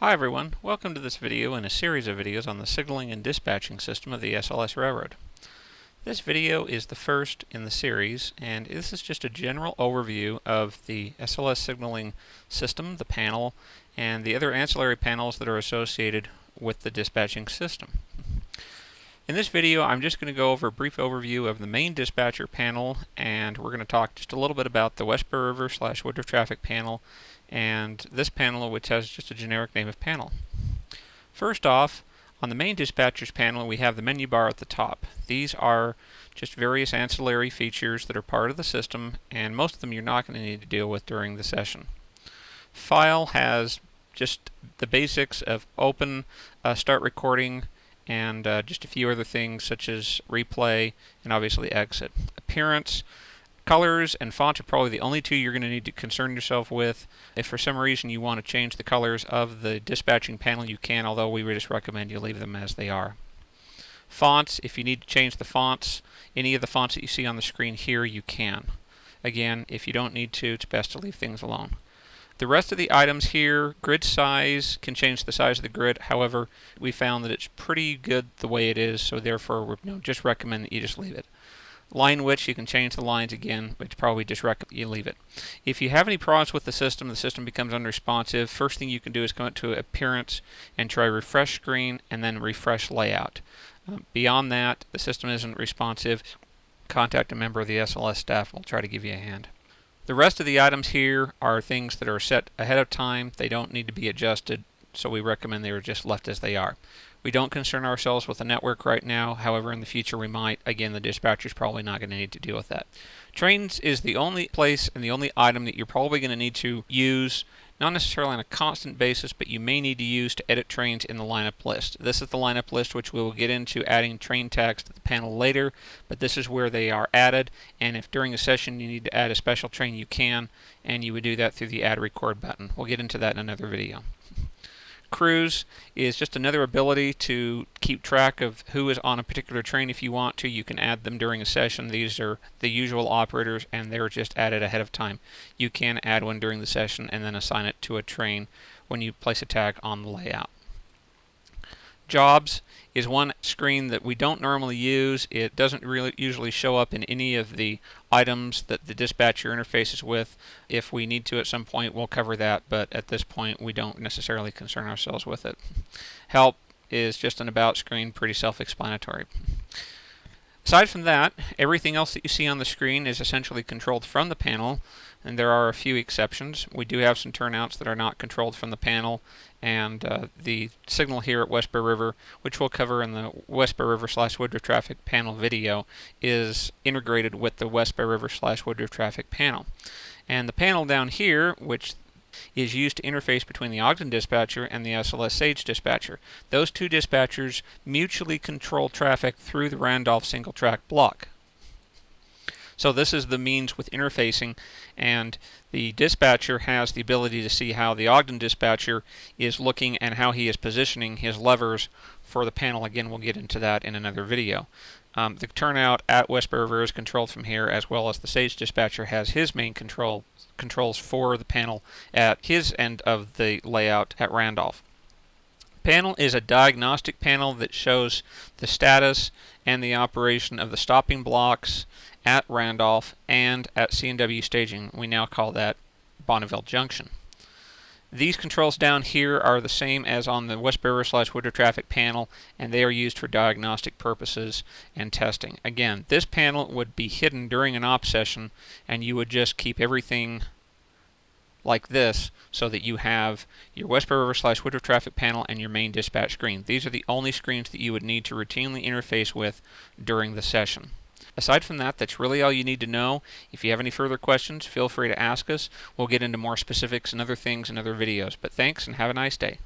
Hi everyone, welcome to this video in a series of videos on the signaling and dispatching system of the SLS Railroad. This video is the first in the series, and this is just a general overview of the SLS signaling system, the panel, and the other ancillary panels that are associated with the dispatching system. In this video, I'm just going to go over a brief overview of the main dispatcher panel, and we're going to talk just a little bit about the Westboro River / Woodruff traffic panel, and this panel, which has just a generic name of panel. First off, on the main dispatchers panel, we have the menu bar at the top. These are just various ancillary features that are part of the system, and most of them you're not going to need to deal with during the session. File has just the basics of open, start recording, and just a few other things such as replay and obviously exit. Appearance, colors, and fonts are probably the only two you're going to need to concern yourself with. If for some reason you want to change the colors of the dispatching panel, you can, although we would just recommend you leave them as they are. Fonts, if you need to change the fonts, any of the fonts that you see on the screen here, you can. Again, if you don't need to, it's best to leave things alone. The rest of the items here, grid size, can change the size of the grid. However, we found that it's pretty good the way it is, so therefore we just recommend that you just leave it. Line width, you can change the lines again, but probably just recommend you leave it. If you have any problems with the system becomes unresponsive, first thing you can do is come up to Appearance and try Refresh Screen and then Refresh Layout. Beyond that, the system isn't responsive. Contact a member of the SLS staff and we'll try to give you a hand. The rest of the items here are things that are set ahead of time. They don't need to be adjusted, so we recommend they are just left as they are. We don't concern ourselves with the network right now. However, in the future we might. Again, the dispatcher is probably not going to need to deal with that. Trains is the only place and the only item that you're probably going to need to use, not necessarily on a constant basis, but you may need to use to edit trains in the lineup list. This is the lineup list, which we will get into adding train tags to the panel later, but this is where they are added, and if during a session you need to add a special train, you can, and you would do that through the Add Record button. We'll get into that in another video. Cruise is just another ability to keep track of who is on a particular train. If you want to, you can add them during a session. These are the usual operators, and they're just added ahead of time. You can add one during the session and then assign it to a train when you place a tag on the layout. Jobs is one screen that we don't normally use. It doesn't really usually show up in any of the items that the dispatcher interfaces with. If we need to at some point, we'll cover that, but at this point we don't necessarily concern ourselves with it. Help is just an about screen, pretty self-explanatory. Aside from that, everything else that you see on the screen is essentially controlled from the panel, and there are a few exceptions. We do have some turnouts that are not controlled from the panel, and the signal here at Westboro River, which we'll cover in the Westboro River / Woodruff traffic panel video, is integrated with the Westboro River / Woodruff traffic panel. And the panel down here, which is used to interface between the Ogden dispatcher and the SLS Sage dispatcher. Those two dispatchers mutually control traffic through the Randolph single track block. So this is the means with interfacing, and the dispatcher has the ability to see how the Ogden dispatcher is looking and how he is positioning his levers for the panel. Again, we'll get into that in another video. The turnout at Westboro River is controlled from here, as well as the Sage dispatcher has his main controls for the panel at his end of the layout at Randolph. Panel is a diagnostic panel that shows the status and the operation of the stopping blocks at Randolph and at C&W staging. We now call that Bonneville Junction. These controls down here are the same as on the Westboro River / Woodruff traffic panel, and they are used for diagnostic purposes and testing. Again, this panel would be hidden during an op session, and you would just keep everything like this so that you have your Westboro River / Woodruff traffic panel and your main dispatch screen. These are the only screens that you would need to routinely interface with during the session. Aside from that, that's really all you need to know. If you have any further questions, feel free to ask us. We'll get into more specifics and other things in other videos. But thanks and have a nice day.